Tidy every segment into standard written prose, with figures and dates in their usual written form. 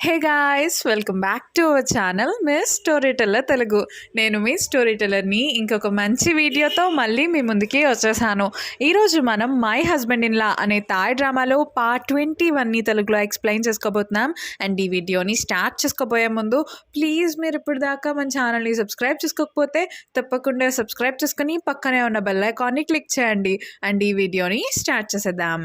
Hey guys, welcome back to our channel miss story teller Telugu. నేను మీ story టెల్లర్ని ఇంకొక మంచి వీడియోతో మళ్ళీ మీ ముందుకి వచ్చేసాను. ఈరోజు మనం మై హస్బెండ్ ఇన్ లా అనే థాయ్ డ్రామాలో పార్ట్ 21ని తెలుగులో ఎక్స్ప్లెయిన్ చేసుకోబోతున్నాం. అండ్ ఈ వీడియోని స్టార్ట్ చేసుకోబోయే ముందు ప్లీజ్ మీరు ఇప్పుడు దాకా మన ఛానల్ని సబ్స్క్రైబ్ చేసుకోకపోతే తప్పకుండా సబ్స్క్రైబ్ చేసుకుని పక్కనే ఉన్న బెల్ ఐకాన్ని క్లిక్ చేయండి. అండ్ ఈ వీడియోని స్టార్ట్ చేసేద్దాం.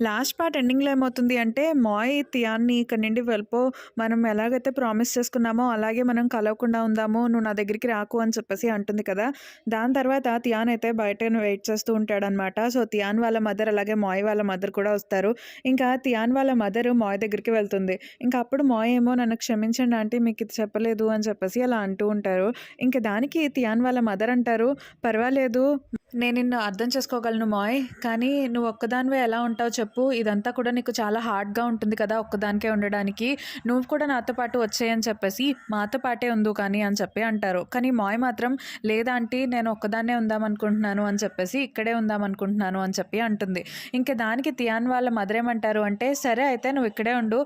లాస్ట్ పార్ట్ ఎండింగ్లో ఏమవుతుంది అంటే, మాయ్ తియాన్ని ఇక్కడి నుండి వెళ్ళిపో, మనం ఎలాగైతే ప్రామిస్ చేసుకున్నామో అలాగే మనం కలవకుండా ఉందాము, నువ్వు నా దగ్గరికి రాకు అని చెప్పేసి అంటుంది కదా. దాని తర్వాత తియాన్ అయితే బయట వెయిట్ చేస్తూ ఉంటాడనమాట. సో తియాన్ వాళ్ళ మదర్ అలాగే మాయ్ వాళ్ళ మదర్ కూడా వస్తారు. ఇంకా తియాన్ వాళ్ళ మదర్ మాయ్ దగ్గరికి వెళ్తుంది. ఇంకా అప్పుడు మాయ్ ఏమో నన్ను క్షమించండి ఆంటీ, మీకు ఇది చెప్పలేదు అని చెప్పేసి అలా అంటూ ఉంటారు. ఇంకా దానికి తియాన్ వాళ్ళ మదర్ అంటారు, పర్వాలేదు, నేను నిన్ను అర్థం చేసుకోగలను మాయ్, కానీ నువ్వు ఒక్కదానివే ఎలా ఉంటావు చెప్పు, ఇదంతా కూడా నీకు చాలా హార్డ్గా ఉంటుంది కదా ఒక్కదానికే ఉండడానికి, నువ్వు కూడా నాతో పాటు వచ్చేయని చెప్పేసి మాతో పాటే ఉండు కానీ అని చెప్పి అంటారు. కానీ మాయ్ మాత్రం లేదాంటీ, నేను ఒక్కదాన్నే ఉందామనుకుంటున్నాను అని చెప్పేసి ఇక్కడే ఉందామనుకుంటున్నాను అని చెప్పి అంటుంది. ఇంకా దానికి తియాన్ వాళ్ళ మదర్ ఏమంటారు అంటే, సరే అయితే నువ్వు ఇక్కడే ఉండు,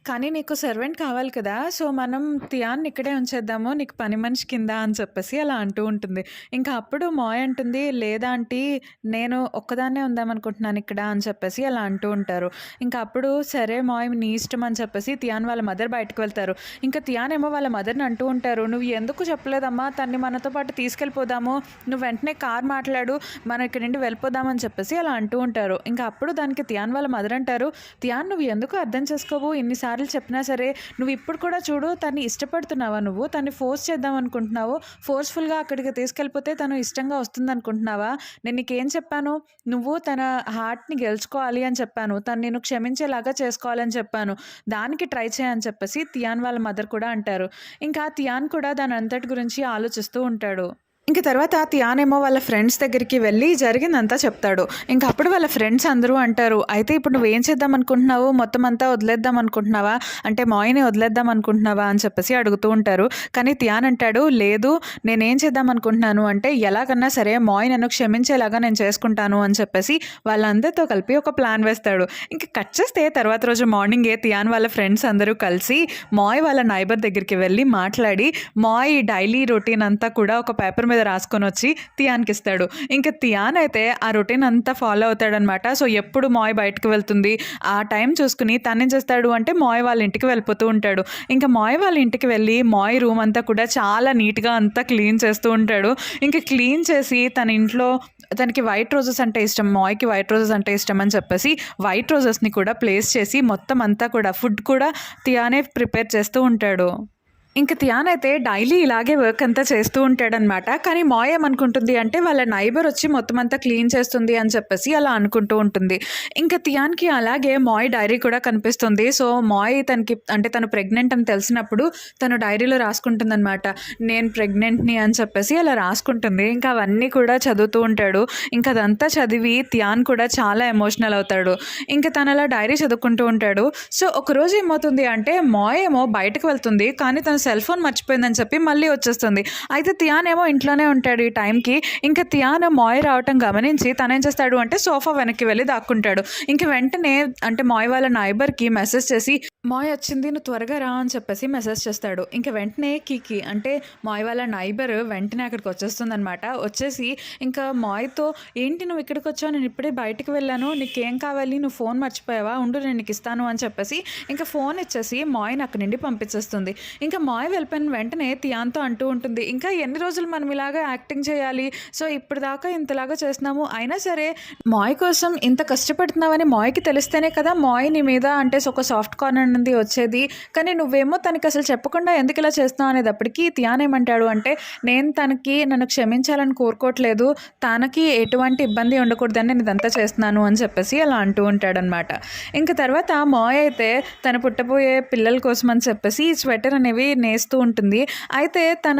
కానీ నీకు సర్వెంట్ కావాలి కదా, సో మనం తియాన్ని ఇక్కడే ఉంచేద్దాము నీకు పని మనిషి కింద అని చెప్పేసి అలా అంటూ ఉంటుంది. ఇంకా అప్పుడు మాయ్ అంటుంది, లేదా ఆంటీ, నేను ఒక్కదాన్నే ఉందామనుకుంటున్నాను ఇక్కడ అని చెప్పేసి అలా అంటూ ఉంటారు. ఇంకా అప్పుడు సరే మాయ్ నీ ఇష్టం అని చెప్పేసి తియాన్ వాళ్ళ మదర్ బయటకు వెళ్తారు. ఇంకా తియాన్ ఏమో వాళ్ళ మదర్ని అంటూ ఉంటారు, నువ్వు ఎందుకు చెప్పలేదమ్మా తన్ని మనతో పాటు తీసుకెళ్ళిపోదాము, నువ్వు వెంటనే కార్ మాట్లాడు, మనం ఇక్కడి నుండి వెళ్ళిపోదామని చెప్పేసి అలా అంటూ ఉంటారు. ఇంకా అప్పుడు దానికి తియాన్ వాళ్ళ మదర్ అంటారు, తియాన్ నువ్వు ఎందుకు అర్థం చేసుకోవు, ఇన్నిసార్లు చెప్పినా సరే నువ్వు ఇప్పుడు కూడా చూడు, తన్ని ఇష్టపడుతున్నావా, నువ్వు తన్ని ఫోర్స్ చేద్దాం అనుకుంటున్నావు, ఫోర్స్ఫుల్గా అక్కడికి తీసుకెళ్ళిపోతే తను ఇష్టంగా వస్తుంది అనుకుంటున్నావా, నేను నీకేం చెప్పాను, నువ్వు తన హార్ట్ని గెలుచుకోవాలి అని చెప్పాను, తను నేను క్షమించేలాగా చేసుకోవాలని చెప్పాను, దానికి ట్రై చేయని చెప్పేసి తియాన్ వాళ్ళ మదర్ కూడా అంటారు. ఇంకా తియాన్ కూడా దాని అంతటి గురించి ఆలోచిస్తూ ఉంటాడు. ఇంక తర్వాత తియాన్ ఏమో వాళ్ళ ఫ్రెండ్స్ దగ్గరికి వెళ్ళి జరిగిందంతా చెప్తాడు. ఇంకా అప్పుడు వాళ్ళ ఫ్రెండ్స్ అందరూ అంటారు, అయితే ఇప్పుడు నువ్వేం చేద్దాం అనుకుంటున్నావు, మొత్తం అంతా వదిలేద్దాం అనుకుంటున్నావా, అంటే మాయ్ని వదిలేద్దాం అనుకుంటున్నావా అని చెప్పేసి అడుగుతూ ఉంటారు. కానీ తియాన్ అంటాడు, లేదు, నేనేం చేద్దాం అనుకుంటున్నాను అంటే ఎలాగన్నా సరే మాయ్ నన్ను క్షమించేలాగా నేను చేసుకుంటాను అని చెప్పేసి వాళ్ళందరితో కలిపి ఒక ప్లాన్ వేస్తాడు. ఇంకా కట్ చేస్తే తర్వాత రోజు మార్నింగే తియాన్ వాళ్ళ ఫ్రెండ్స్ అందరూ కలిసి మాయ్ వాళ్ళ నైబర్ దగ్గరికి వెళ్ళి మాట్లాడి మాయ్ డైలీ రొటీన్ అంతా కూడా ఒక పేపర్ మీద రాసుకొని వచ్చి తియాన్కి ఇస్తాడు. ఇంకా తియాన్ అయితే ఆ రొటీన్ అంతా ఫాలో అవుతాడనమాట. సో ఎప్పుడు మాయ్ బయటకు వెళ్తుంది ఆ టైం చూసుకుని తనేం చేస్తాడు అంటే మాయ్ వాళ్ళ ఇంటికి వెళ్ళిపోతూ ఉంటాడు. ఇంకా మాయ్ వాళ్ళ ఇంటికి వెళ్ళి మాయ్ రూమ్ అంతా కూడా చాలా నీట్గా అంతా క్లీన్ చేస్తూ ఉంటాడు. ఇంకా క్లీన్ చేసి తన ఇంట్లో తనకి వైట్ రోజెస్ అంటే ఇష్టం, మాయ్కి వైట్ రోజెస్ అంటే ఇష్టం అని చెప్పేసి వైట్ రోజెస్ని కూడా ప్లేస్ చేసి మొత్తం అంతా కూడా ఫుడ్ కూడా తియానే ప్రిపేర్ చేస్తూ ఉంటాడు. ఇంక తియాన్ అయితే డైలీ ఇలాగే వర్క్ అంతా చేస్తూ ఉంటాడనమాట. కానీ మాయ్ ఏమనుకుంటుంది అంటే వాళ్ళ నైబర్ వచ్చి మొత్తం అంతా క్లీన్ చేస్తుంది అని చెప్పేసి అలా అనుకుంటూ ఉంటుంది. ఇంకా తియాన్కి అలాగే మాయ్ డైరీ కూడా కనిపిస్తుంది. సో మాయ్ తనకి అంటే తను ప్రెగ్నెంట్ అని తెలిసినప్పుడు తను డైరీలో రాసుకుంటుందన్నమాట, నేను ప్రెగ్నెంట్ని అని చెప్పేసి అలా రాసుకుంటుంది. ఇంకా అవన్నీ కూడా చదువుతూ ఉంటాడు. ఇంకా అదంతా చదివి తియాన్ కూడా చాలా ఎమోషనల్ అవుతాడు. ఇంకా తను అలా డైరీ చదువుకుంటూ ఉంటాడు. సో ఒకరోజు ఏమవుతుంది అంటే మాయ్ ఏమో బయటకు వెళ్తుంది, కానీ తను సెల్ ఫోన్ మర్చిపోయిందని చెప్పి మళ్ళీ వచ్చేస్తుంది. అయితే తియాన్ ఏమో ఇంట్లోనే ఉంటాడు ఈ టైంకి. ఇంకా తియాన్ మాయ్ రావటం గమనించి తనేం చేస్తాడు అంటే సోఫా వెనక్కి వెళ్ళి దాక్కుంటాడు. ఇంక వెంటనే అంటే మాయ్ వాళ్ళ నైబర్కి మెసేజ్ చేసి, మాయ్ వచ్చింది నువ్వు త్వరగా రా అని చెప్పేసి మెసేజ్ చేస్తాడు. ఇంకా వెంటనే కీకి అంటే మాయ్ వాళ్ళ నైబర్ వెంటనే అక్కడికి వచ్చేస్తుందనమాట. వచ్చేసి ఇంకా మాయ్తో, ఏంటి నువ్వు ఇక్కడికి వచ్చావు, నేను ఇప్పుడే బయటకు వెళ్ళాను, నీకేం కావాలి, నువ్వు ఫోన్ మర్చిపోయావా, ఉండు నేను నీకు ఇస్తాను అని చెప్పేసి ఇంకా ఫోన్ ఇచ్చేసి మాయ్ని అక్కడి నుండి పంపించేస్తుంది. ఇంకా మాయ్ వెళ్ళిపోయిన వెంటనే తియాన్తో అంటూ ఉంటుంది, ఇంకా ఎన్ని రోజులు మనం ఇలాగా యాక్టింగ్ చేయాలి, సో ఇప్పుడు దాకా ఇంతలాగా చేస్తున్నాము, అయినా సరే మాయ్ కోసం ఇంత కష్టపడుతున్నావని మాయ్కి తెలిస్తేనే కదా మాయ్ నీ మీద అంటే ఒక సాఫ్ట్ కార్నర్ నుండి వచ్చేది, కానీ నువ్వేమో తనకి అసలు చెప్పకుండా ఎందుకు ఇలా చేస్తున్నావు అనేటప్పటికీ తియాన్ ఏమంటాడు అంటే, నేను నన్ను క్షమించాలని కోరుకోవట్లేదు, తనకి ఎటువంటి ఇబ్బంది ఉండకూడదని నేను ఇదంతా చేస్తున్నాను అని చెప్పేసి అలా అంటూ ఉంటాడనమాట. ఇంకా తర్వాత మాయ్ అయితే తను పుట్టబోయే పిల్లల కోసం అని చెప్పేసి ఈ స్వెటర్ అనేవి నేస్తూ ఉంటుంది. అయితే తన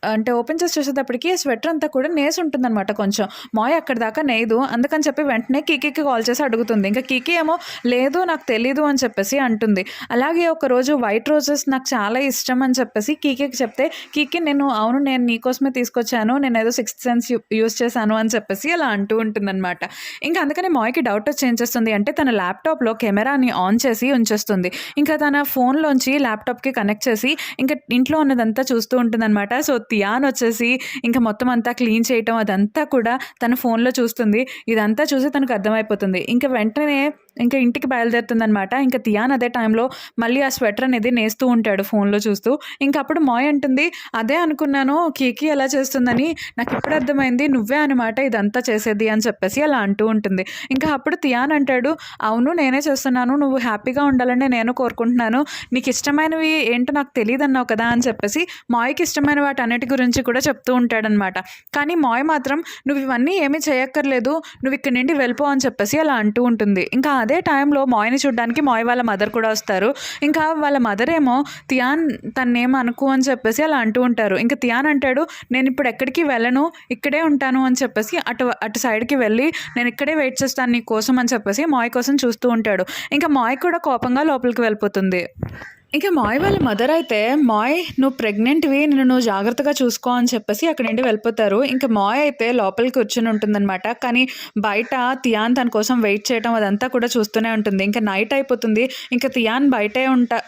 అంటే ఓపెన్ చేసి చూసేటప్పటికి స్వెటర్ అంతా కూడా నేసి ఉంటుందన్నమాట కొంచెం. మాయ్ అక్కడి దాకా నేయదు. అందుకని చెప్పి వెంటనే కీకీకి కాల్ చేసి అడుగుతుంది. ఇంకా కీకీ ఏమో లేదు నాకు తెలీదు అని చెప్పేసి అంటుంది. అలాగే ఒకరోజు వైట్ రోజెస్ నాకు చాలా ఇష్టం అని చెప్పేసి కీకీకి చెప్తే కీకీ అవును నేను నీకోసమే తీసుకొచ్చాను. నేనేదో సిక్స్త్ సెన్స్ యూజ్ చేశాను అని చెప్పేసి అలా అంటూ ఉంటుందన్నమాట. ఇంకా అందుకని మాయ్‌కి డౌట్ వచ్చి ఏం చేస్తుంది అంటే తన ల్యాప్‌టాప్‌లో కెమెరాని ఆన్ చేసి ఉంచేస్తుంది. ఇంకా తన ఫోన్‌లోంచి ల్యాప్‌టాప్‌కి కనెక్ట్ చేసి ఇంకా ఇంట్లో ఉన్నదంతా చూస్తూ ఉంటుందన్నమాట. సో, తియాన్ వచ్చేసి ఇంకా మొత్తం అంతా క్లీన్ చేయటం అదంతా కూడా తన ఫోన్‌లో చూస్తుంది. ఇదంతా చూసి తనకు అర్థమైపోతుంది. ఇంక వెంటనే ఇంకా ఇంటికి బయలుదేరుతుందనమాట. ఇంకా తియాన్ అదే టైంలో మళ్ళీ ఆ స్వెటర్ అనేది నేస్తూ ఉంటాడు ఫోన్‌లో చూస్తూ. ఇంక అప్పుడు మాయ్ అంటుంది, "అదే అనుకున్నాను కీకీ ఎలా చేస్తుందని. నాకిప్పుడు అర్థమైంది నువ్వే అనమాట ఇదంతా చేసేది" అని చెప్పేసి అలా అంటూ ఉంటుంది. ఇంకా అప్పుడు తియాన్ అంటాడు, "అవును నేనే చేస్తున్నాను. నువ్వు హ్యాపీగా ఉండాలని నేను కోరుకుంటున్నాను. నీకిష్టమైనవి ఏంటో నాకు తెలీదన్నావు కదా" అని చెప్పేసి మాయ్‌కి ఇష్టమైన వాటన్నిటి గురించి కూడా చెప్తూ ఉంటాడనమాట. కానీ మాయ్ మాత్రం "నువ్వు ఇవన్నీ ఏమీ చేయక్కర్లేదు. నువ్వు ఇక్కడి నుండి వెళ్ళిపో" అని చెప్పేసి అలా అంటూ ఉంటుంది. ఇంకా అదే టైంలో మాయ్‌ని చూడ్డానికి మాయ్ వాళ్ళ మదర్ కూడా వస్తారు. ఇంకా వాళ్ళ మదర్ ఏమో తియాన్ తన్నేం అనుకు అని చెప్పేసి అలా అంటూ ఉంటారు. ఇంకా తియాన్ అంటాడు, "నేనిప్పుడు ఎక్కడికి వెళ్ళను. ఇక్కడే ఉంటాను" అని చెప్పేసి అటు సైడ్‌కి వెళ్ళి "నేను ఇక్కడే వెయిట్ చేస్తాను నీ కోసం" అని చెప్పేసి మాయ్ కోసం చూస్తూ ఉంటాడు. ఇంకా మాయ్ కూడా కోపంగా లోపలికి వెళ్ళిపోతుంది. ఇక మాయ్ వాళ్ళ మదర్ అయితే, "మాయ్ నువ్వు ప్రెగ్నెంట్‌వి నువ్వు జాగ్రత్తగా చూసుకో" అని చెప్పేసి అక్కడి నుండి వెళ్ళిపోతారు. ఇంక మాయ్ అయితే లోపల కూర్చొని ఉంటుందనమాట. కానీ బయట తియాన్ తన కోసం వెయిట్ చేయడం అదంతా కూడా చూస్తూనే ఉంటుంది. ఇంకా నైట్ అయిపోతుంది. ఇంకా తియాన్ బయటే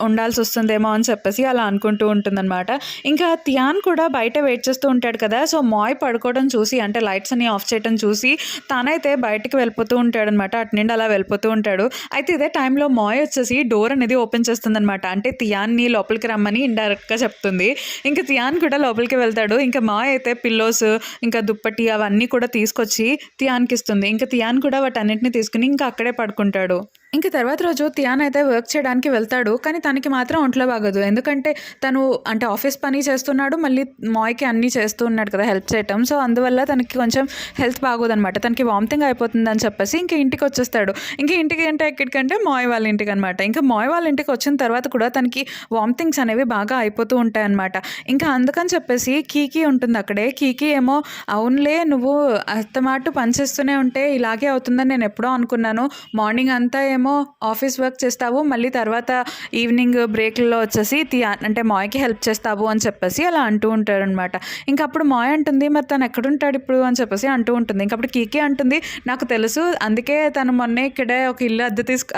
ఉండాల్సి వస్తుందేమో అని చెప్పేసి అలా అనుకుంటూ ఉంటుందనమాట. ఇంకా తియాన్ కూడా బయట వెయిట్ చేస్తూ ఉంటాడు కదా! సో, మాయ్ పడుకోవడం చూసి అంటే లైట్స్ అన్ని ఆఫ్ చేయడం చూసి తనైతే బయటికి వెళ్ళిపోతూ ఉంటాడనమాట. అటు నుండి అలా వెళ్ళిపోతూ ఉంటాడు. అయితే ఇదే టైంలో మాయ్ వచ్చేసి డోర్ అనేది ఓపెన్ చేస్తుందనమాట. అంటే తియాన్ని లోపలికి రమ్మని ఇండైరెక్ట్‌గా చెప్తుంది. ఇంకా తియాన్ కూడా లోపలికి వెళ్తాడు. ఇంకా మాయ్ అయితే పిల్లోస్, ఇంకా దుప్పటి అవన్నీ కూడా తీసుకొచ్చి తియాన్‌కి ఇస్తుంది. ఇంకా తియాన్ కూడా వాటన్నిటిని తీసుకొని ఇంకా అక్కడే పడుకుంటాడు. ఇంక తర్వాత రోజు తియాన్ అయితే వర్క్ చేయడానికి వెళ్తాడు. కానీ తనకి మాత్రం ఒంట్లో బాగోదు. ఎందుకంటే తను అంటే ఆఫీస్ పని చేస్తున్నాడు. మళ్ళీ మాయ్‌కి అన్నీ చేస్తూ ఉన్నాడు కదా హెల్ప్ చేయటం. సో, అందువల్ల తనకి కొంచెం హెల్త్ బాగోదనమాట. తనకి వామిటింగ్ అయిపోతుందని చెప్పేసి ఇంక ఇంటికొచ్చేస్తాడు. ఇంక ఇంటికి అంటే ఎక్కడికంటే మాయ్ వాళ్ళ ఇంటికనమాట. ఇంకా మాయ్ వాళ్ళ ఇంటికి వచ్చిన తర్వాత కూడా తనకి వామిటింగ్స్ అనేవి బాగా అయిపోతూ ఉంటాయన్నమాట. ఇంకా అందుకని చెప్పేసి కీకీ ఉంటుంది అక్కడే. కీకీ ఏమో, "అవునులే నువ్వు అస్తమాటు పని చేస్తూనే ఉంటే ఇలాగే అవుతుందని నేను ఎప్పుడో అనుకున్నాను. మార్నింగ్ అంతా ఏమో ఆఫీస్ వర్క్ చేస్తావు, మళ్ళీ తర్వాత ఈవినింగ్ బ్రేక్‌లో వచ్చేసి అంటే మాయ్‌కి హెల్ప్ చేస్తావు" అని చెప్పేసి అలా అంటూ ఉంటాడనమాట. ఇంకా అప్పుడు మాయ్ అంటుంది, "మరి తను ఎక్కడుంటాడు ఇప్పుడు" అని చెప్పేసి అంటూ ఉంటుంది. ఇంక అప్పుడు కీకీ అంటుంది, "నాకు తెలుసు అందుకే తను మొన్నే ఇక్కడే ఒక ఇల్లు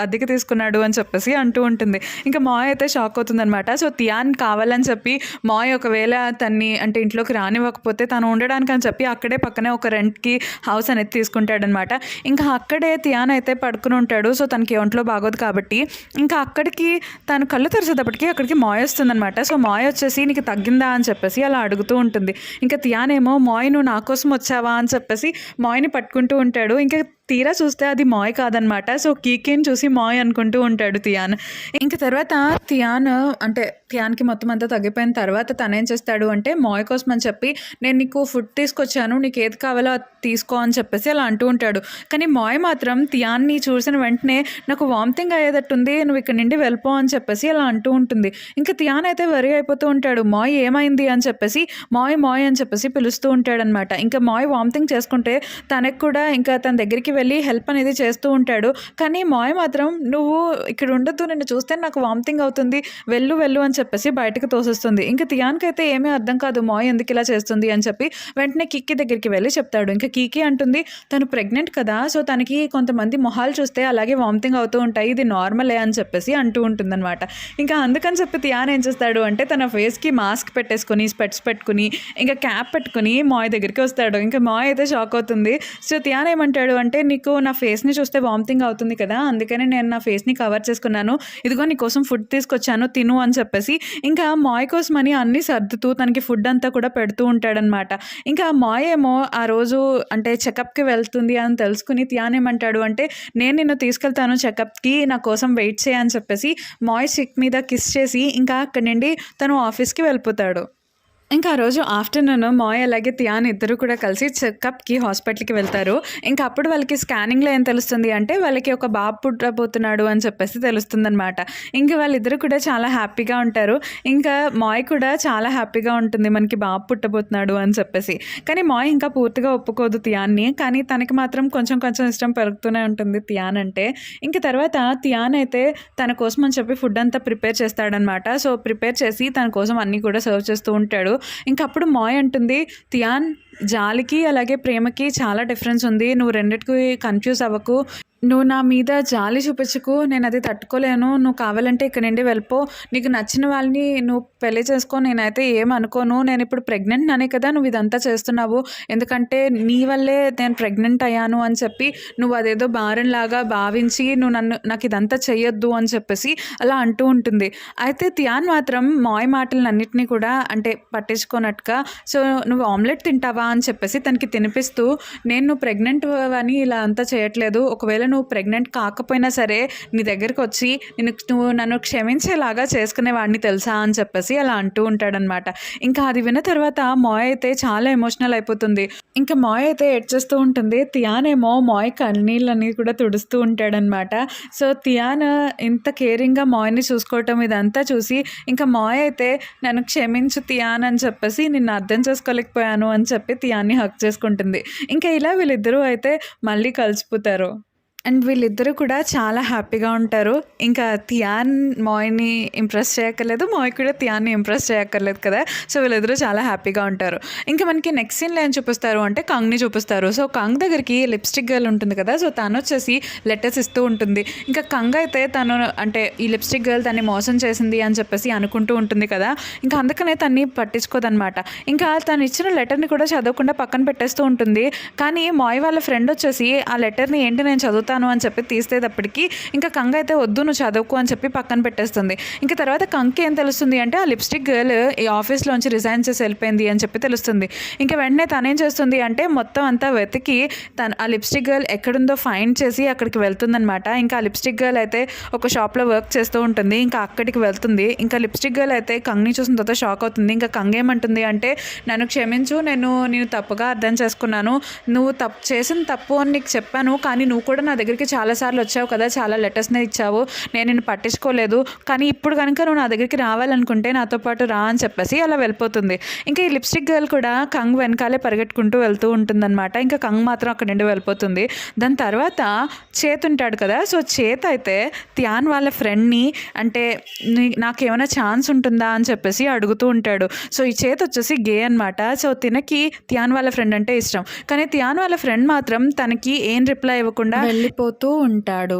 అద్దెకి తీసుకున్నాడు" అని చెప్పేసి అంటూ ఉంటుంది. ఇంకా మాయ్ అయితే షాక్ అవుతుందనమాట. సో, తియాన్ కావాలని చెప్పి మాయ్ ఒకవేళ తన్ని అంటే ఇంట్లోకి రానివ్వకపోతే తను ఉండడానికి అని చెప్పి అక్కడే పక్కనే ఒక రెంట్‌కి హౌస్ అనేది తీసుకుంటాడనమాట. ఇంకా అక్కడే తియాన్ అయితే పడుకుని ఉంటాడు. సో, తనకి ఒంట్లో బాగోదు కాబట్టి ఇంకా అక్కడికి తను కళ్ళు తెరిచేటప్పటికి అక్కడికి మాయ్ వస్తుందనమాట. సో, మాయ్ వచ్చేసి, "నీకు తగ్గిందా" అని చెప్పేసి అలా అడుగుతూ ఉంటుంది. ఇంకా తియాన్ ఏమో, "మాయ్ నువ్వు నా కోసం వచ్చావా" అని చెప్పేసి మాయ్‌ని పట్టుకుంటూ ఉంటాడు. ఇంకా తీరా చూస్తే అది మాయ్ కాదనమాట. సో, కీకీని చూసి మాయ్ అనుకుంటూ ఉంటాడు తియాన్. ఇంక తర్వాత తియాన్‌కి మొత్తం అంతా తగ్గిపోయిన తర్వాత తనేం చేస్తాడు అంటే మాయ్ కోసం అని చెప్పి, "నేను నీకు ఫుడ్ తీసుకొచ్చాను. నీకు ఏది కావాలో అది తీసుకో" అని చెప్పేసి అలా అంటూ ఉంటాడు. కానీ మాయ్ మాత్రం తియాన్‌ని చూసిన వెంటనే, "నాకు వామిటింగ్ అయ్యేటట్టుంది. నువ్వు ఇక్కడి నుండి వెళ్ళిపో" అని చెప్పేసి అలా అంటూ ఉంటుంది. ఇంకా తియాన్ అయితే వరీ అయిపోతూ ఉంటాడు. "మాయ్ ఏమైంది" అని చెప్పేసి మాయ్ మాయ్ అని చెప్పేసి పిలుస్తూ ఉంటాడనమాట. ఇంకా మాయ్ వామిటింగ్ చేసుకుంటే తనకి కూడా ఇంకా తన దగ్గరికి వెళ్ళి హెల్ప్ అనేది చేస్తూ ఉంటాడు. కానీ మాయ్ మాత్రం, "నువ్వు ఇక్కడ ఉండొద్దు. నిన్ను చూస్తే నాకు వామిటింగ్ అవుతుంది. వెళ్ళు అని చెప్పేసి బయటకు తోసేస్తుంది. ఇంక తియాన్‌కైతే ఏమీ అర్థం కాదు మాయ్ ఎందుకు ఇలా చేస్తుంది అని చెప్పి వెంటనే కీకీ దగ్గరికి వెళ్ళి చెప్తాడు. ఇంకా కీకీ అంటుంది, "తను ప్రెగ్నెంట్ కదా! సో, తనకి కొంతమంది మొహాలు చూస్తే అలాగే వామిటింగ్ అవుతూ ఉంటాయి. ఇది నార్మలే" అని చెప్పేసి అంటూ ఉంటుందన్నమాట. ఇంకా అందుకని చెప్పి తియాన్ ఏం చేస్తాడు అంటే తన ఫేస్‌కి మాస్క్ పెట్టేసుకొని, స్పెట్స్ పెట్టుకొని, ఇంకా క్యాప్ పెట్టుకొని మాయ్ దగ్గరికి వస్తాడు. ఇంకా మాయ్ అయితే షాక్ అవుతుంది. సో, తియాన్ ఏమంటాడు అంటే, "నీకు నా ఫేస్‌ని చూస్తే వామిటింగ్ అవుతుంది కదా! అందుకని నేను నా ఫేస్‌ని కవర్ చేసుకున్నాను. ఇదిగో నీ కోసం ఫుడ్ తీసుకొచ్చాను తిను" అని చెప్పేసి ఇంకా మాయ్ కోసమని అన్నీ సర్దుతూ తనకి ఫుడ్ అంతా కూడా పెడుతూ ఉంటాడనమాట. ఇంకా మాయ్ ఏమో ఆ రోజు అంటే చెకప్‌కి వెళ్తుంది అని తెలుసుకుని తియాన్ ఏమంటాడు అంటే, "నేను నిన్ను తీసుకెళ్తాను చెకప్‌కి, నా కోసం వెయిట్ చేయి" అని చెప్పేసి మాయ్ చిక్ మీద కిస్ చేసి ఇంకా అక్కడి నుండి తను ఆఫీస్‌కి వెళ్ళిపోతాడు. ఇంకా ఆ రోజు ఆఫ్టర్‌నూన్ మాయ అలాగే తియాన్ ఇద్దరు కూడా కలిసి చెకప్‌కి హాస్పిటల్‌కి వెళ్తారు. ఇంకా అప్పుడు వాళ్ళకి స్కానింగ్‌లో ఏం తెలుస్తుంది అంటే వాళ్ళకి ఒక బాబు పుట్టబోతున్నాడు అని చెప్పేసి తెలుస్తుందనమాట. ఇంక వాళ్ళిద్దరూ కూడా చాలా హ్యాపీగా ఉంటారు. ఇంకా మాయ కూడా చాలా హ్యాపీగా ఉంటుంది మనకి బాబు పుట్టబోతున్నాడు అని చెప్పేసి. కానీ మాయ ఇంకా పూర్తిగా ఒప్పుకోదు తియాన్‌ని. కానీ తనకి మాత్రం కొంచెం కొంచెం ఇష్టం పెరుగుతూనే ఉంటుంది తియాన్ అంటే. ఇంక తర్వాత తియాన్ అయితే తన కోసం అని చెప్పి ఫుడ్ అంతా ప్రిపేర్ చేస్తాడనమాట. సో, ప్రిపేర్ చేసి తన కోసం అన్నీ కూడా సర్వ్ చేస్తూ ఉంటాడు. ఇంకప్పుడు మాయ అంటుంది, "తియాన్, జాలికి అలాగే ప్రేమకి చాలా డిఫరెన్స్ ఉంది. నువ్వు రెండిటికి కన్‌ఫ్యూజ్ అవ్వకు. నువ్వు నా మీద జాలి చూపించకు. నేనది తట్టుకోలేను. నువ్వు కావాలంటే ఇక్కడి నుండి వెళ్ళిపో. నీకు నచ్చిన వాళ్ళని నువ్వు పెళ్లి చేసుకో. నేనైతే ఏమనుకోను. నేనిప్పుడు ప్రెగ్నెంట్ అనే కదా నువ్వు ఇదంతా చేస్తున్నావు. ఎందుకంటే నీ వల్లే నేను ప్రెగ్నెంట్ అయ్యాను అని చెప్పి నువ్వు అదేదో భారంలాగా భావించి నువ్వు నాకిదంతా చెయ్యొద్దు అని చెప్పేసి అలా అంటూ ఉంటుంది. అయితే తియాన్ మాత్రం మాయ మాటలన్నిటిని కూడా అంటే పట్టించుకోనట్టుగా, సో, "నువ్వు ఆమ్లెట్ తింటావా?" అని చెప్పేసి తనకి తినిపిస్తూ, "నేను నువ్వు ప్రెగ్నెంట్ అని ఇలా అంతా చేయట్లేదు. ఒకవేళ నువ్వు ప్రెగ్నెంట్ కాకపోయినా సరే నీ దగ్గరకొచ్చి నువ్వు నన్ను క్షమించేలాగా చేసుకునేవాడిని తెలుసా" అని చెప్పేసి అలా అంటూ ఉంటాడనమాట. ఇంకా అది విన్న తర్వాత మాయ అయితే చాలా ఎమోషనల్ అయిపోతుంది. ఇంకా మాయ అయితే ఏడ్చేస్తూ ఉంటుంది. తియాన్ ఏమో మాయ కన్నీళ్ళని కూడా తుడుస్తూ ఉంటాడనమాట. సో, తియాన్ ఇంత కేరింగ్‌గా మాయని చూసుకోవటం ఇదంతా చూసి ఇంకా మాయ అయితే "నన్ను క్షమించు తియాన్" అని చెప్పేసి "నిన్ను అర్థం చేసుకోలేకపోయాను" అని చెప్పి తియాన్‌ని హగ్ చేసుకుంటుంది. ఇంకా ఇలా వీళ్ళిద్దరూ అయితే మళ్ళీ కలిసిపోతారు. అండ్ వీళ్ళిద్దరూ కూడా చాలా హ్యాపీగా ఉంటారు. ఇంకా తియాన్ మాయ్‌ని ఇంప్రెస్ చేయక్కర్లేదు. మాయ్ కూడా తియాన్‌ని ఇంప్రెస్ చేయక్కర్లేదు కదా! సో, వీళ్ళిద్దరూ చాలా హ్యాపీగా ఉంటారు. ఇంకా మనకి నెక్స్ట్ సీన్‌లో ఏం చూపిస్తారు అంటే కంగ్‌ని చూపిస్తారు. సో, కంగ్ దగ్గరికి లిప్‌స్టిక్ గర్ల్ ఉంటుంది కదా! సో, తనొచ్చేసి లెటర్స్ ఇస్తూ ఉంటుంది. ఇంకా కంగ్ అయితే తను అంటే ఈ లిప్‌స్టిక్ గర్ల్ తనని మోసం చేసింది అని చెప్పేసి అనుకుంటూ ఉంటుంది కదా! ఇంకా అందుకనే తనని పట్టించుకోదనమాట. ఇంకా తను ఇచ్చిన లెటర్‌ని కూడా చదవకుండా పక్కన పెట్టేస్తూ ఉంటుంది. కానీ మాయ్ వాళ్ళ ఫ్రెండ్ వచ్చేసి ఆ లెటర్‌ని ఏంటి నేను చదువుతాను అని చెప్పి తీసేటప్పటికి ఇంకా కంగ అయితే వద్దు నువ్వు చదువుకో అని చెప్పి పక్కన పెట్టేస్తుంది. ఇంకా తర్వాత కంగ్‌కి ఏం తెలుస్తుంది అంటే ఆ లిప్‌స్టిక్ గర్ల్ ఈ ఆఫీస్‌లోంచి రిజైన్ చేసి వెళ్ళిపోయింది అని చెప్పి తెలుస్తుంది. ఇంకా వెంటనే తనేం చేస్తుంది అంటే మొత్తం అంతా వెతికి ఆ లిప్‌స్టిక్ గర్ల్ ఎక్కడుందో ఫైండ్ చేసి అక్కడికి వెళ్తుందనమాట. ఇంకా ఆ లిప్‌స్టిక్ గర్ల్ అయితే ఒక షాప్‌లో వర్క్ చేస్తూ ఉంటుంది. ఇంకా అక్కడికి వెళ్తుంది. ఇంకా లిప్‌స్టిక్ గర్ల్ అయితే కంగ్‌ని చూసిన తర్వాత షాక్ అవుతుంది. ఇంకా కంగ్ ఏమంటుంది అంటే నన్ను క్షమించు, నేను తప్పుగా అర్థం చేసుకున్నాను. నువ్వు చేసిన తప్పు అని నీకు చెప్పాను. కానీ నువ్వు కూడా నా దగ్గరికి చాలాసార్లు వచ్చావు కదా! చాలా లెటర్స్‌నే ఇచ్చావు. నేను నిన్ను పట్టించుకోలేదు. కానీ ఇప్పుడు గనుక నువ్వు నా దగ్గరికి రావాలనుకుంటే నాతో పాటు రా అని చెప్పేసి అలా వెళ్ళిపోతుంది. ఇంకా ఈ లిప్‌స్టిక్ గర్ల్ కూడా కంగ్ వెనకాలే పరిగెట్టుకుంటూ వెళ్తూ ఉంటుందన్నమాట. ఇంకా కంగ్ మాత్రం అక్కడి నుండి వెళ్ళిపోతుంది. దాని తర్వాత చేత్ ఉంటాడు కదా! సో, చేత్ అయితే తియాన్ వాళ్ళ ఫ్రెండ్‌ని అంటే నాకేమైనా ఛాన్స్ ఉంటుందా అని చెప్పేసి అడుగుతూ ఉంటాడు. సో, ఈ చేత్ వచ్చేసి గే అనమాట. సో, తినకి తియాన్ వాళ్ళ ఫ్రెండ్ అంటే ఇష్టం. కానీ తియాన్ వాళ్ళ ఫ్రెండ్ మాత్రం తనకి ఏం రిప్లై ఇవ్వకుండా వెళ్ళిపోతూ ఉంటాడు.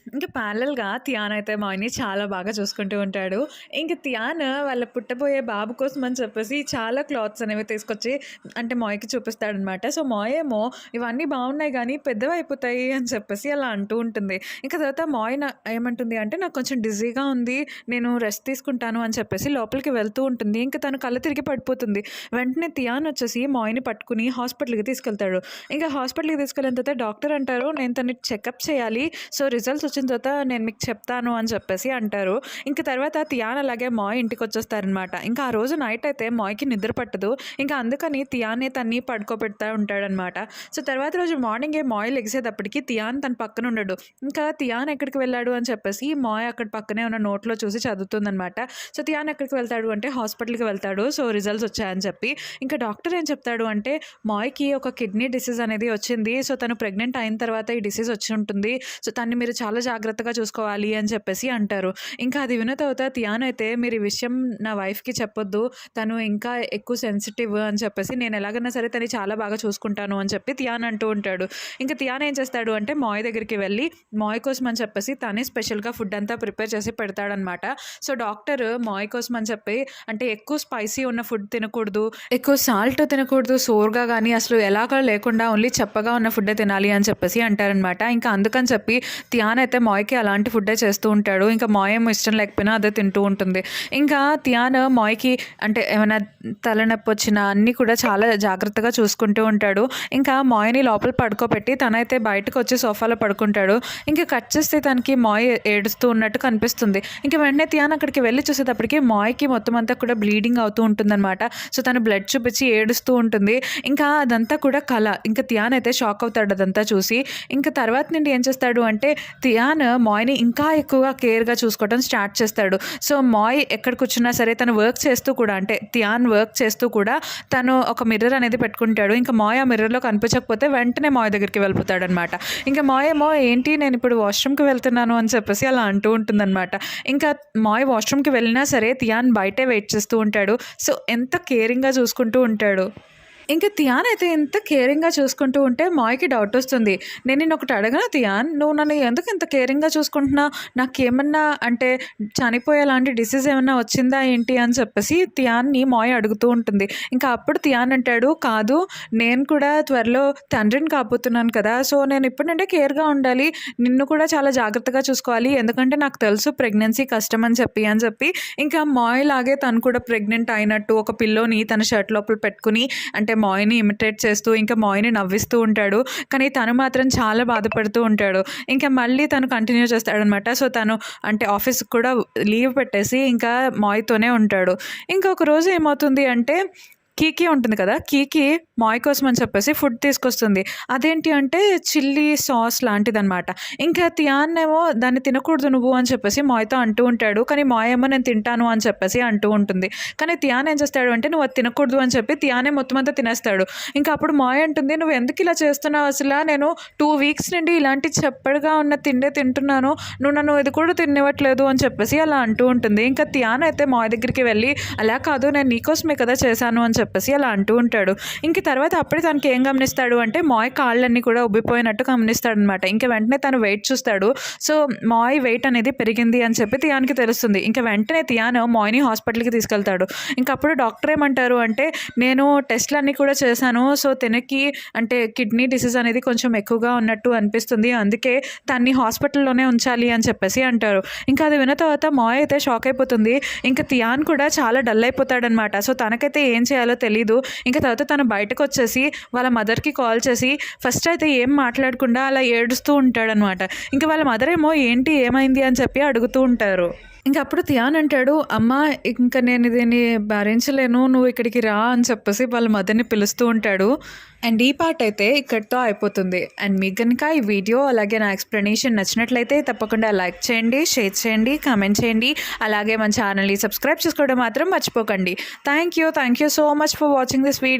ఇంకా ప్యారలల్‌గా తియాన్ అయితే మాయని చాలా బాగా చూసుకుంటూ ఉంటాడు. ఇంక తియాన్ వాళ్ళ పుట్టబోయే బాబు కోసం అని చెప్పేసి చాలా క్లాత్స్ అనేవి తీసుకొచ్చి అంటే మాయకి చూపిస్తాడనమాట. సో, మాయ ఏమో ఇవన్నీ బాగున్నాయి కానీ పెద్దవైపోతాయి అని చెప్పేసి అలా అంటూ ఉంటుంది. ఇంకా తర్వాత మాయ ఏమంటుంది అంటే నాకు కొంచెం డిజీగా ఉంది, నేను రెస్ట్ తీసుకుంటాను అని చెప్పేసి లోపలికి వెళ్తూ ఉంటుంది. ఇంకా తను కళ్ళు తిరిగి పడిపోతుంది. వెంటనే తియాన్ వచ్చేసి మాయని పట్టుకుని హాస్పిటల్‌కి తీసుకెళ్తాడు. ఇంకా హాస్పిటల్‌కి తీసుకెళ్ళిన తర్వాత డాక్టర్ అంటారు నేను తనని చెకప్ చేయాలి. సో, రిజల్ట్స్ వచ్చిన తర్వాత నేను మీకు చెప్తాను అని చెప్పేసి అంటారు. ఇంక తర్వాత తియాన్ అలాగే మాయ్ ఇంటికి వచ్చేస్తారనమాట. ఇంకా ఆ రోజు నైట్ అయితే మాయ్‌కి నిద్ర పట్టదు. ఇంకా అందుకని తియానే తన్ని పడుకోబెడతా ఉంటాడనమాట. సో, తర్వాత రోజు మార్నింగే మాయ్ లెగిసేటప్పటికి తియాన్ తన పక్కన ఉండడు. ఇంకా తియాన్ ఎక్కడికి వెళ్ళాడు అని చెప్పేసి మాయ్ అక్కడ పక్కనే ఉన్న నోట్‌లో చూసి చదువుతుందనమాట. సో, తియాన్ ఎక్కడికి వెళ్తాడు అంటే హాస్పిటల్‌కి వెళ్తాడు. సో, రిజల్ట్స్ వచ్చాయని చెప్పి. ఇంకా డాక్టర్ ఏం చెప్తాడు అంటే మాయ్‌కి ఒక కిడ్నీ డిసీజ్ అనేది వచ్చింది. సో, తను ప్రెగ్నెంట్ అయిన తర్వాత ఈ డిసీజ్ వచ్చి ఉంటుంది. సో, తన్ని మీరు చాలా జాగ్రత్తగా చూసుకోవాలి అని చెప్పేసి అంటారు. ఇంకా అది విన్న తర్వాత తియాన్ అయితే మీరు ఈ విషయం నా వైఫ్‌కి చెప్పొద్దు. తను ఇంకా ఎక్కువ సెన్సిటివ్ అని చెప్పేసి నేను ఎలాగైనా సరే తనని చాలా బాగా చూసుకుంటాను అని చెప్పి తియాన్ అంటూ ఉంటాడు. ఇంకా తియాన్ ఏం చేస్తాడు అంటే మాయ్ దగ్గరికి వెళ్ళి మాయ్ కోసం అని చెప్పేసి తనే స్పెషల్‌గా ఫుడ్ అంతా ప్రిపేర్ చేసి పెడతాడనమాట. సో, డాక్టర్ మాయ్ కోసం అని చెప్పి అంటే ఎక్కువ స్పైసీ ఉన్న ఫుడ్ తినకూడదు, ఎక్కువ సాల్ట్ తినకూడదు, సోర్‌గా గానీ అసలు ఎలాగా లేకుండా ఓన్లీ చప్పగా ఉన్న ఫుడ్డే తినాలి అని చెప్పేసి అంటారనమాట. ఇంకా అందుకని చెప్పి తియాన్ అయితే మాయ్కి అలాంటి ఫుడ్డే చేస్తూ ఉంటాడు. ఇంకా మాయ్ ఏమో ఇష్టం లేకపోయినా అదే తింటూ ఉంటుంది. ఇంకా థియాన్ మాయ్కి అంటే ఏమైనా తలనొప్పి వచ్చినా అన్నీ కూడా చాలా జాగ్రత్తగా చూసుకుంటూ ఉంటాడు. ఇంకా మాయ్ని లోపల పడుకోబెట్టి తనైతే బయటకు వచ్చి సోఫాలో పడుకుంటాడు. ఇంకా కట్ చేస్తే తనకి మాయ్ ఏడుస్తూ ఉన్నట్టు కనిపిస్తుంది. ఇంకా వెంటనే థియాన్ అక్కడికి వెళ్ళి చూసేటప్పటికి మాయ్కి మొత్తం అంతా కూడా బ్లీడింగ్ అవుతూ ఉంటుందన్నమాట. సో తను బ్లడ్ చూపించి ఏడుస్తూ ఉంటుంది. ఇంకా అదంతా కూడా కళ. ఇంకా థియాన్ అయితే షాక్ అవుతాడు అదంతా చూసి. ఇంకా తర్వాత నుండి ఏం చేస్తాడు అంటే థియాన్ మాయ్ని ఇంకా ఎక్కువగా కేర్గా చూసుకోవడం స్టార్ట్ చేస్తాడు. సో మాయ్ ఎక్కడ కూర్చున్నా సరే తను వర్క్ చేస్తూ కూడా అంటే థియాన్ వర్క్ చేస్తూ కూడా తను ఒక మిర్రర్ అనేది పెట్టుకుంటాడు. ఇంకా మాయ్ ఆ మిర్రర్లో కనిపించకపోతే వెంటనే మాయ్ దగ్గరికి వెళ్ళిపోతాడనమాట. ఇంకా మాయ్ ఏమో ఏంటి నేను ఇప్పుడు వాష్రూమ్కి వెళ్తున్నాను అని చెప్పేసి అలా అంటూ ఉంటుందన్నమాట. ఇంకా మాయ్ వాష్రూమ్కి వెళ్ళినా సరే థియాన్ బయటే వెయిట్ చేస్తూ ఉంటాడు. సో ఎంత కేరింగ్గా చూసుకుంటూ ఉంటాడు. ఇంకా థియాన్ అయితే ఎంత కేరింగ్గా చూసుకుంటూ ఉంటే మాయ్కి డౌట్ వస్తుంది. నేను నిన్ను ఒకటి అడగనా థియాన్, నువ్వు నన్ను ఎందుకు ఇంత కేరింగ్గా చూసుకుంటున్నావు? నాకేమన్నా అంటే చనిపోయేలాంటి డిసీజ్ ఏమన్నా వచ్చిందా ఏంటి అని చెప్పేసి థియాన్ని మాయ్ అడుగుతూ ఉంటుంది. ఇంకా అప్పుడు థియాన్ అంటాడు, కాదు నేను కూడా త్వరలో తండ్రిని కాబోతున్నాను కదా, సో నేను ఇప్పటి నుండే కేర్గా ఉండాలి, నిన్ను కూడా చాలా జాగ్రత్తగా చూసుకోవాలి, ఎందుకంటే నాకు తెలుసు ప్రెగ్నెన్సీ కష్టం అని చెప్పి ఇంకా మాయ్ లాగే తను కూడా ప్రెగ్నెంట్ అయినట్టు ఒక పిల్లోని తన షర్ట్ లోపల పెట్టుకుని అంటే మాయ్ని ఇమిటేట్ చేస్తూ ఇంకా మాయ్ని నవ్విస్తూ ఉంటాడు. కానీ తను మాత్రం చాలా బాధపడుతూ ఉంటాడు. ఇంకా మళ్ళీ తను కంటిన్యూ చేస్తాడనమాట. సో తను అంటే ఆఫీస్కి కూడా లీవ్ పెట్టేసి ఇంకా మాయ్తోనే ఉంటాడు. ఇంకొక రోజు ఏమవుతుంది అంటే కీకీ ఉంటుంది కదా, కీకీ మాయ్ కోసం అని చెప్పేసి ఫుడ్ తీసుకొస్తుంది. అదేంటి అంటే చిల్లీ సాస్ లాంటిదనమాట. ఇంకా థియాన్ ఏమో దాన్ని తినకూడదు నువ్వు అని చెప్పేసి మాయ్తో అంటూ ఉంటాడు. కానీ మాయ్ ఏమో నేను తింటాను అని చెప్పేసి అంటూ ఉంటుంది. కానీ థియాన్ ఏం చేస్తాడు అంటే నువ్వు అది తినకూడదు అని చెప్పి థియానే మొత్తం అంతా తినేస్తాడు. ఇంకా అప్పుడు మాయ్ అంటుంది, నువ్వు ఎందుకు ఇలా చేస్తున్నావు అసలు, నేను 2 వీక్స్ నుండి ఇలాంటి చెప్పడుగా ఉన్న తిండే తింటున్నాను, నువ్వు నన్ను ఇది కూడా తినివ్వట్లేదు అని చెప్పేసి అలా అంటూ ఉంటుంది. ఇంకా థియాన్ అయితే మాయ్ దగ్గరికి వెళ్ళి అలా కాదు నేను నీకోసమే కదా చేశాను అని చెప్పేసి అలా అంటూ ఉంటాడు. ఇంక తర్వాత అప్పుడే తనకి ఏం గమనిస్తాడు అంటే మాయ్ కాళ్ళన్నీ కూడా ఉబ్బిపోయినట్టు గమనిస్తాడనమాట. ఇంకా వెంటనే తను వెయిట్ చూస్తాడు. సో మాయ్ వెయిట్ అనేది పెరిగింది అని చెప్పి థియాన్కి తెలుస్తుంది. ఇంకా వెంటనే థియాన్ మాయ్ని హాస్పిటల్కి తీసుకెళ్తాడు. ఇంకా అప్పుడు డాక్టర్ ఏమంటారు అంటే నేను టెస్ట్లన్నీ కూడా చేశాను, సో తనకి అంటే కిడ్నీ డిసీజ్ అనేది కొంచెం ఎక్కువగా ఉన్నట్టు అనిపిస్తుంది, అందుకే తన్ని హాస్పిటల్లోనే ఉంచాలి అని చెప్పేసి అంటారు. ఇంకా అది విన్న తర్వాత మాయ్ అయితే షాక్ అయిపోతుంది. ఇంకా థియాన్ కూడా చాలా డల్ అయిపోతాడనమాట. సో తనకైతే ఏం చేయాలో తెలీదు. ఇంకా తర్వాత తను బయటకు వచ్చేసి వాళ్ళ మదర్కి కాల్ చేసి ఫస్ట్ అయితే ఏం మాట్లాడకుండా అలా ఏడుస్తూ ఉంటాడనమాట. ఇంకా వాళ్ళ మదర్ ఏమో ఏంటి ఏమైంది అని చెప్పి అడుగుతూ ఉంటారు. ఇంకా అప్పుడు థియాన్ అంటాడు, అమ్మ ఇంకా నేను దీన్ని భరించలేను, నువ్వు ఇక్కడికి రా అని చెప్పేసి వాళ్ళ మదర్ని పిలుస్తూ ఉంటాడు. అండ్ ఈ పార్ట్ అయితే ఇక్కడితో అయిపోతుంది. అండ్ మీకు కనుక ఈ వీడియో అలాగే నా ఎక్స్ప్లెనేషన్ నచ్చినట్లయితే తప్పకుండా లైక్ చేయండి, షేర్ చేయండి, కామెంట్ చేయండి, అలాగే మన ఛానల్ని సబ్స్క్రైబ్ చేసుకోవడం మాత్రం మర్చిపోకండి. Thank you so much for watching this video.